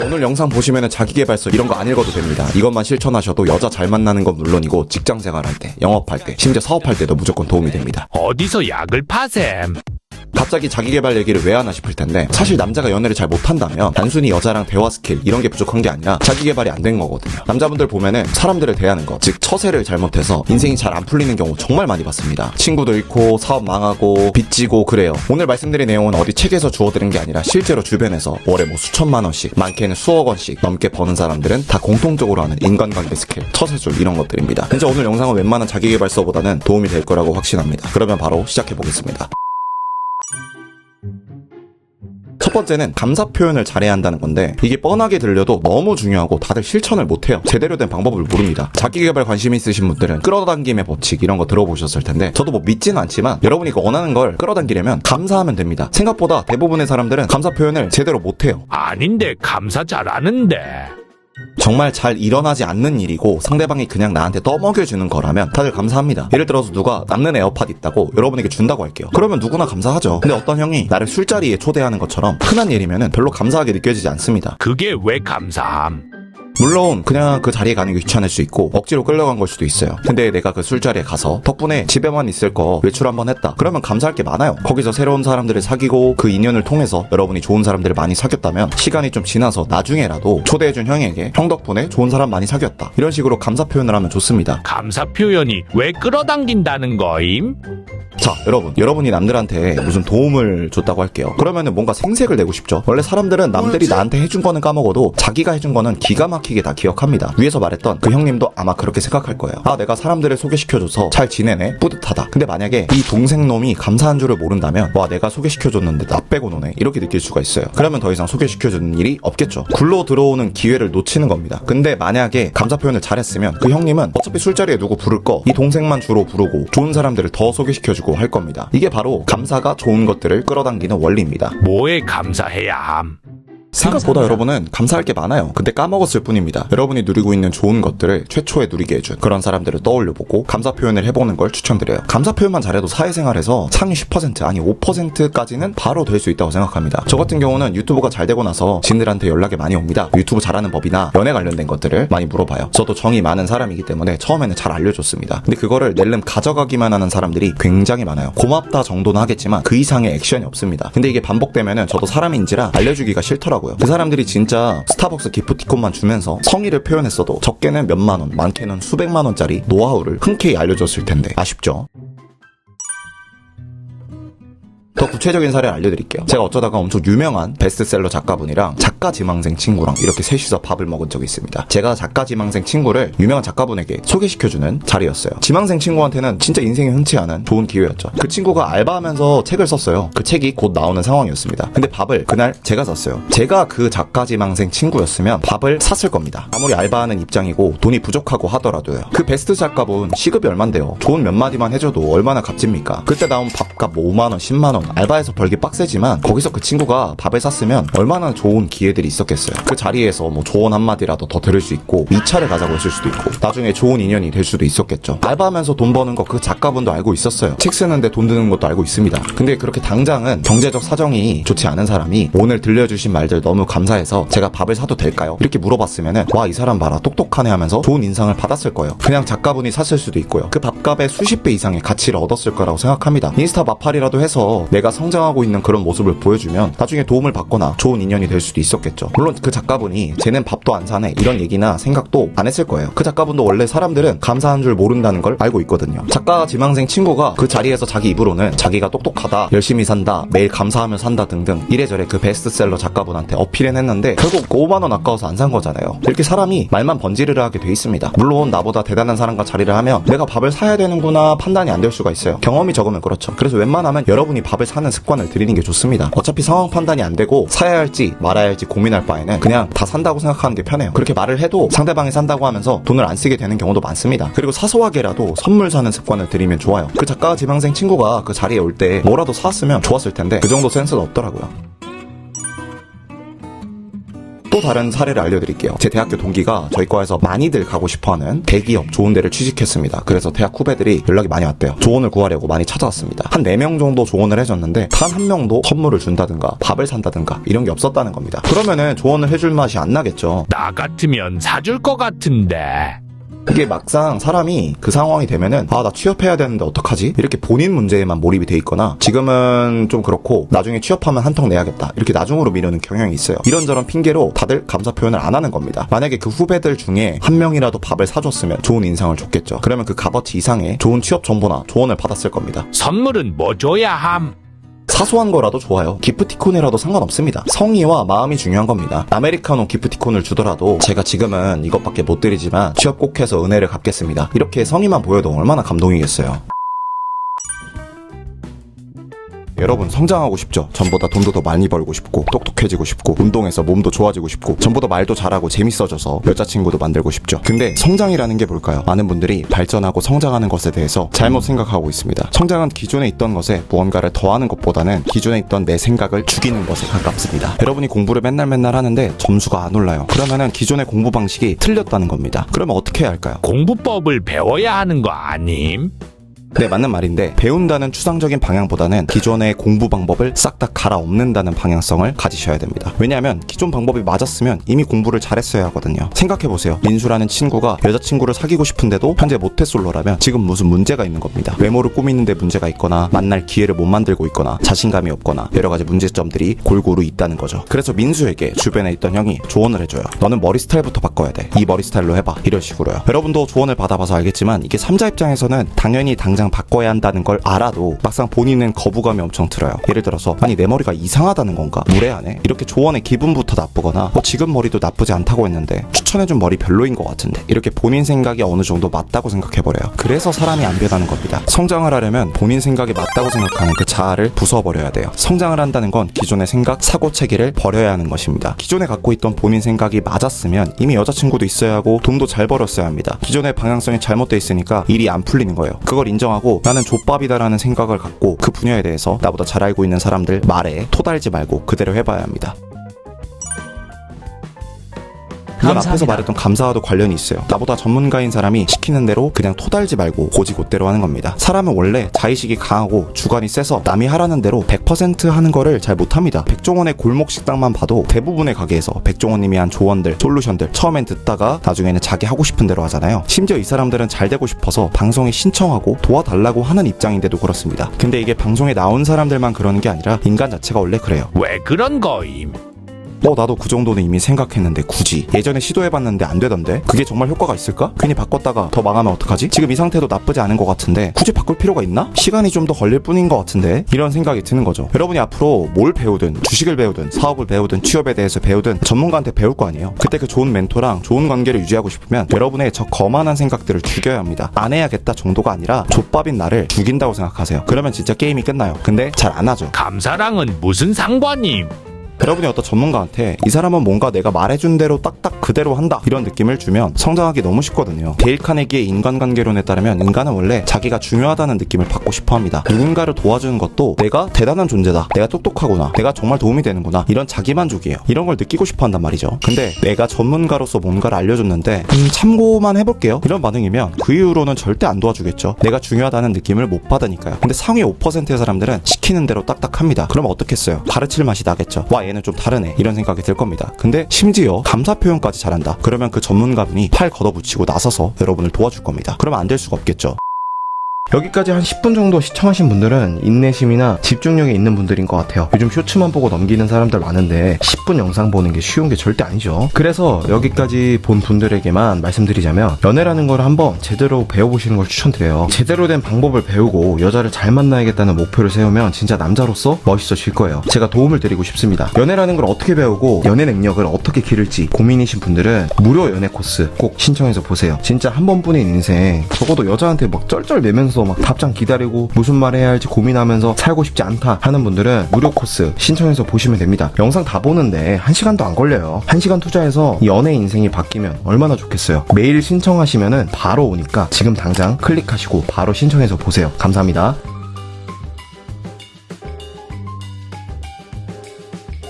오늘 영상 보시면은 자기계발서 이런 거 안 읽어도 됩니다. 이것만 실천하셔도 여자 잘 만나는 건 물론이고 직장 생활할 때, 영업할 때, 심지어 사업할 때도 무조건 도움이 됩니다. 어디서 약을 파셈? 갑자기 자기계발 얘기를 왜 하나 싶을 텐데 사실 남자가 연애를 잘 못한다면 단순히 여자랑 대화 스킬 이런 게 부족한 게 아니라 자기계발이 안 된 거거든요. 남자분들 보면은 사람들을 대하는 것, 즉 처세를 잘못해서 인생이 잘 안 풀리는 경우 정말 많이 봤습니다. 친구도 잃고 사업 망하고 빚지고 그래요. 오늘 말씀드린 내용은 어디 책에서 주워들은 게 아니라 실제로 주변에서 월에 뭐 수천만 원씩, 많게는 수억 원씩 넘게 버는 사람들은 다 공통적으로 하는 인간관계 스킬, 처세술 이런 것들입니다. 진짜 오늘 영상은 웬만한 자기계발서보다는 도움이 될 거라고 확신합니다. 그러면 바로 시작해 보겠습니다. 첫 번째는 감사 표현을 잘해야 한다는 건데 이게 뻔하게 들려도 너무 중요하고 다들 실천을 못해요. 제대로 된 방법을 모릅니다. 자기계발 관심 있으신 분들은 끌어당김의 법칙 이런 거 들어보셨을 텐데 저도 뭐 믿지는 않지만 여러분이 원하는 걸 끌어당기려면 감사하면 됩니다. 생각보다 대부분의 사람들은 감사 표현을 제대로 못해요. 아닌데 감사 잘하는데. 정말 잘 일어나지 않는 일이고 상대방이 그냥 나한테 떠먹여주는 거라면 다들 감사합니다. 예를 들어서 누가 남는 에어팟 있다고 여러분에게 준다고 할게요. 그러면 누구나 감사하죠. 근데 어떤 형이 나를 술자리에 초대하는 것처럼 흔한 일이면 별로 감사하게 느껴지지 않습니다. 그게 왜 감사함? 물론 그냥 그 자리에 가는 게 귀찮을 수 있고 억지로 끌려간 걸 수도 있어요. 근데 내가 그 술자리에 가서 덕분에 집에만 있을 거 외출 한번 했다. 그러면 감사할 게 많아요. 거기서 새로운 사람들을 사귀고 그 인연을 통해서 여러분이 좋은 사람들을 많이 사귀었다면 시간이 좀 지나서 나중에라도 초대해준 형에게 형 덕분에 좋은 사람 많이 사귀었다. 이런 식으로 감사 표현을 하면 좋습니다. 감사 표현이 왜 끌어당긴다는 거임? 자, 여러분이 남들한테 무슨 도움을 줬다고 할게요. 그러면은 뭔가 생색을 내고 싶죠. 원래 사람들은 남들이 나한테 해준 거는 까먹어도 자기가 해준 거는 기가 막히게 다 기억합니다. 위에서 말했던 그 형님도 아마 그렇게 생각할 거예요. 아, 내가 사람들을 소개시켜줘서 잘 지내네, 뿌듯하다. 근데 만약에 이 동생놈이 감사한 줄을 모른다면 와, 내가 소개시켜줬는데 나 빼고 노네, 이렇게 느낄 수가 있어요. 그러면 더 이상 소개시켜주는 일이 없겠죠. 굴러 들어오는 기회를 놓치는 겁니다. 근데 만약에 감사 표현을 잘했으면 그 형님은 어차피 술자리에 누구 부를 거 이 동생만 주로 부르고 좋은 사람들을 더 소개시켜주고 할 겁니다. 이게 바로 감사가 좋은 것들을 끌어당기는 원리입니다. 뭐에 감사해야 함? 생각보다 여러분은 감사할 게 많아요. 근데 까먹었을 뿐입니다. 여러분이 누리고 있는 좋은 것들을 최초에 누리게 해준 그런 사람들을 떠올려보고 감사 표현을 해보는 걸 추천드려요. 감사 표현만 잘해도 사회생활에서 상위 10% 아니 5%까지는 바로 될 수 있다고 생각합니다. 저 같은 경우는 유튜브가 잘 되고 나서 진들한테 연락이 많이 옵니다. 유튜브 잘하는 법이나 연애 관련된 것들을 많이 물어봐요. 저도 정이 많은 사람이기 때문에 처음에는 잘 알려줬습니다. 근데 그거를 낼름 가져가기만 하는 사람들이 굉장히 많아요. 고맙다 정도는 하겠지만 그 이상의 액션이 없습니다. 근데 이게 반복되면은 저도 사람인지라 알려주기가 싫더라고요. 그 사람들이 진짜 스타벅스 기프티콘만 주면서 성의를 표현했어도 적게는 몇만 원, 많게는 수백만 원짜리 노하우를 흔쾌히 알려줬을 텐데 아쉽죠? 더 구체적인 사례를 알려드릴게요. 제가 어쩌다가 엄청 유명한 베스트셀러 작가분이랑 작가 지망생 친구랑 이렇게 셋이서 밥을 먹은 적이 있습니다. 제가 작가 지망생 친구를 유명한 작가분에게 소개시켜주는 자리였어요. 지망생 친구한테는 진짜 인생에 흔치 않은 좋은 기회였죠. 그 친구가 알바하면서 책을 썼어요. 그 책이 곧 나오는 상황이었습니다. 근데 밥을 그날 제가 샀어요. 제가 그 작가 지망생 친구였으면 밥을 샀을 겁니다. 아무리 알바하는 입장이고 돈이 부족하고 하더라도요. 그 베스트 작가분 시급이 얼만데요. 좋은 몇 마디만 해줘도 얼마나 값집니까? 그때 나온 밥값 뭐 5만원, 10만원 알바에서 벌기 빡세지만 거기서 그 친구가 밥을 샀으면 얼마나 좋은 기회들이 있었겠어요. 그 자리에서 뭐 조언 한마디라도 더 들을 수 있고 2차를 가자고 했을 수도 있고 나중에 좋은 인연이 될 수도 있었겠죠. 알바하면서 돈 버는 거 그 작가분도 알고 있었어요. 책 쓰는데 돈 드는 것도 알고 있습니다. 근데 그렇게 당장은 경제적 사정이 좋지 않은 사람이 오늘 들려주신 말들 너무 감사해서 제가 밥을 사도 될까요? 이렇게 물어봤으면은 와, 이 사람 봐라 똑똑하네 하면서 좋은 인상을 받았을 거예요. 그냥 작가분이 샀을 수도 있고요. 그 밥값의 수십 배 이상의 가치를 얻었을 거라고 생각합니다. 인스타 마팔이라도 해서 내가 성장하고 있는 그런 모습을 보여주면 나중에 도움을 받거나 좋은 인연이 될 수도 있었겠죠. 물론 그 작가분이 쟤는 밥도 안 사네 이런 얘기나 생각도 안 했을 거예요. 그 작가분도 원래 사람들은 감사한 줄 모른다는 걸 알고 있거든요. 작가 지망생 친구가 그 자리에서 자기 입으로는 자기가 똑똑하다, 열심히 산다, 매일 감사하며 산다 등등 이래저래 그 베스트셀러 작가분한테 어필은 했는데 결국 5만원 아까워서 안 산 거잖아요. 이렇게 사람이 말만 번지르르 하게 돼 있습니다. 물론 나보다 대단한 사람과 자리를 하면 내가 밥을 사야 되는구나 판단이 안 될 수가 있어요. 경험이 적으면 그렇죠. 그래서 웬만하면 여러분이 밥을 사는 습관을 들이는 게 좋습니다. 어차피 상황 판단이 안 되고 사야 할지 말아야 할지 고민할 바에는 그냥 다 산다고 생각하는 게 편해요. 그렇게 말을 해도 상대방이 산다고 하면서 돈을 안 쓰게 되는 경우도 많습니다. 그리고 사소하게라도 선물 사는 습관을 들이면 좋아요. 그 작가 지망생 친구가 그 자리에 올 때 뭐라도 사왔으면 좋았을 텐데 그 정도 센스는 없더라고요. 또 다른 사례를 알려드릴게요. 제 대학교 동기가 저희 과에서 많이들 가고 싶어하는 대기업 좋은 데를 취직했습니다. 그래서 대학 후배들이 연락이 많이 왔대요. 조언을 구하려고 많이 찾아왔습니다. 한 4명 정도 조언을 해줬는데 단 한 명도 선물을 준다든가 밥을 산다든가 이런 게 없었다는 겁니다. 그러면은 조언을 해줄 맛이 안 나겠죠. 나 같으면 사줄 것 같은데. 이게 막상 사람이 그 상황이 되면은 나 취업해야 되는데 어떡하지? 이렇게 본인 문제에만 몰입이 돼 있거나 지금은 좀 그렇고 나중에 취업하면 한턱 내야겠다 이렇게 나중으로 미루는 경향이 있어요. 이런저런 핑계로 다들 감사 표현을 안 하는 겁니다. 만약에 그 후배들 중에 한 명이라도 밥을 사줬으면 좋은 인상을 줬겠죠. 그러면 그 값어치 이상의 좋은 취업 정보나 조언을 받았을 겁니다. 선물은 뭐 줘야 함? 사소한 거라도 좋아요. 기프티콘이라도 상관없습니다. 성의와 마음이 중요한 겁니다. 아메리카노 기프티콘을 주더라도 제가 지금은 이것밖에 못 드리지만 취업 꼭 해서 은혜를 갚겠습니다. 이렇게 성의만 보여도 얼마나 감동이겠어요. 여러분 성장하고 싶죠? 전보다 돈도 더 많이 벌고 싶고 똑똑해지고 싶고 운동해서 몸도 좋아지고 싶고 전보다 말도 잘하고 재밌어져서 여자친구도 만들고 싶죠. 근데 성장이라는 게 뭘까요? 많은 분들이 발전하고 성장하는 것에 대해서 잘못 생각하고 있습니다. 성장은 기존에 있던 것에 무언가를 더하는 것보다는 기존에 있던 내 생각을 죽이는 것에 가깝습니다. 여러분이 공부를 맨날 하는데 점수가 안 올라요. 그러면은 기존의 공부 방식이 틀렸다는 겁니다. 그러면 어떻게 해야 할까요? 공부법을 배워야 하는 거 아님? 네, 맞는 말인데 배운다는 추상적인 방향보다는 기존의 공부 방법을 싹 다 갈아엎는다는 방향성을 가지셔야 됩니다. 왜냐하면 기존 방법이 맞았으면 이미 공부를 잘했어야 하거든요. 생각해보세요. 민수라는 친구가 여자친구를 사귀고 싶은데도 현재 모태솔로라면 지금 무슨 문제가 있는 겁니다. 외모를 꾸미는데 문제가 있거나 만날 기회를 못 만들고 있거나 자신감이 없거나 여러 가지 문제점들이 골고루 있다는 거죠. 그래서 민수에게 주변에 있던 형이 조언을 해줘요. 너는 머리 스타일부터 바꿔야 돼. 이 머리 스타일로 해봐. 이런 식으로요. 여러분도 조언을 받아봐서 알겠지만 이게 3자 입장에서는 당연히 당장 바꿔야 한다는 걸 알아도 막상 본인은 거부감이 엄청 들어요. 예를 들어서 아니 내 머리가 이상하다는 건가? 무례하네? 이렇게 조언의 기분부터 나쁘거나 지금 머리도 나쁘지 않다고 했는데 추천해준 머리 별로인 것 같은데 이렇게 본인 생각이 어느 정도 맞다고 생각해버려요. 그래서 사람이 안 변하는 겁니다. 성장을 하려면 본인 생각이 맞다고 생각하는 그 자아를 부숴버려야 돼요. 성장을 한다는 건 기존의 생각, 사고체계를 버려야 하는 것입니다. 기존에 갖고 있던 본인 생각이 맞았으면 이미 여자친구도 있어야 하고 돈도 잘 벌었어야 합니다. 기존의 방향성이 잘못돼 있으니까 일이 안 풀리는 거예요. 그걸 인정하고 나는 족밥이다라는 생각을 갖고 그 분야에 대해서 나보다 잘 알고 있는 사람들 말에 토달지 말고 그대로 해봐야 합니다. 이건 앞에서 말했던 감사와도 관련이 있어요. 나보다 전문가인 사람이 시키는 대로 그냥 토달지 말고 고지곧대로 하는 겁니다. 사람은 원래 자의식이 강하고 주관이 세서 남이 하라는 대로 100% 하는 거를 잘 못합니다. 백종원의 골목 식당만 봐도 대부분의 가게에서 백종원님이 한 조언들, 솔루션들 처음엔 듣다가 나중에는 자기 하고 싶은 대로 하잖아요. 심지어 이 사람들은 잘 되고 싶어서 방송에 신청하고 도와달라고 하는 입장인데도 그렇습니다. 근데 이게 방송에 나온 사람들만 그러는 게 아니라 인간 자체가 원래 그래요. 왜 그런 거임? 나도 그 정도는 이미 생각했는데 굳이 예전에 시도해봤는데 안 되던데 그게 정말 효과가 있을까? 괜히 바꿨다가 더 망하면 어떡하지? 지금 이 상태도 나쁘지 않은 것 같은데 굳이 바꿀 필요가 있나? 시간이 좀 더 걸릴 뿐인 것 같은데 이런 생각이 드는 거죠. 여러분이 앞으로 뭘 배우든 주식을 배우든 사업을 배우든 취업에 대해서 배우든 전문가한테 배울 거 아니에요. 그때 그 좋은 멘토랑 좋은 관계를 유지하고 싶으면 여러분의 저 거만한 생각들을 죽여야 합니다. 안 해야겠다 정도가 아니라 족밥인 나를 죽인다고 생각하세요. 그러면 진짜 게임이 끝나요. 근데 잘 안 하죠. 감사랑은 무슨 상관임? 여러분이 어떤 전문가한테 이 사람은 뭔가 내가 말해준 대로 딱딱 그대로 한다 이런 느낌을 주면 성장하기 너무 쉽거든요. 데일 카네기의 인간관계론에 따르면 인간은 원래 자기가 중요하다는 느낌을 받고 싶어합니다. 누군가를 도와주는 것도 내가 대단한 존재다, 내가 똑똑하구나, 내가 정말 도움이 되는구나 이런 자기만족이에요. 이런 걸 느끼고 싶어한단 말이죠. 근데 내가 전문가로서 뭔가를 알려줬는데 참고만 해볼게요 이런 반응이면 그 이후로는 절대 안 도와주겠죠. 내가 중요하다는 느낌을 못 받으니까요. 근데 상위 5%의 사람들은 시키는 대로 딱딱합니다. 그럼 어떻겠어요? 가르칠 맛이 나겠죠. 와 얘는 좀 다르네 이런 생각이 들 겁니다. 근데 심지어 감사 표현까지 잘한다 그러면 그 전문가분이 팔 걷어붙이고 나서서 여러분을 도와줄 겁니다. 그러면 안 될 수가 없겠죠. 여기까지 한 10분 정도 시청하신 분들은 인내심이나 집중력이 있는 분들인 것 같아요. 요즘 쇼츠만 보고 넘기는 사람들 많은데 10분 영상 보는 게 쉬운 게 절대 아니죠. 그래서 여기까지 본 분들에게만 말씀드리자면 연애라는 걸 한번 제대로 배워보시는 걸 추천드려요. 제대로 된 방법을 배우고 여자를 잘 만나야겠다는 목표를 세우면 진짜 남자로서 멋있어질 거예요. 제가 도움을 드리고 싶습니다. 연애라는 걸 어떻게 배우고 연애 능력을 어떻게 기를지 고민이신 분들은 무료 연애 코스 꼭 신청해서 보세요. 진짜 한 번뿐인 인생 적어도 여자한테 막 쩔쩔 매면서 막 답장 기다리고 무슨 말 해야 할지 고민하면서 살고 싶지 않다 하는 분들은 무료 코스 신청해서 보시면 됩니다. 영상 다 보는데 1시간도 안 걸려요. 1시간 투자해서 연애 인생이 바뀌면 얼마나 좋겠어요. 메일 신청하시면은 바로 오니까 지금 당장 클릭하시고 바로 신청해서 보세요. 감사합니다.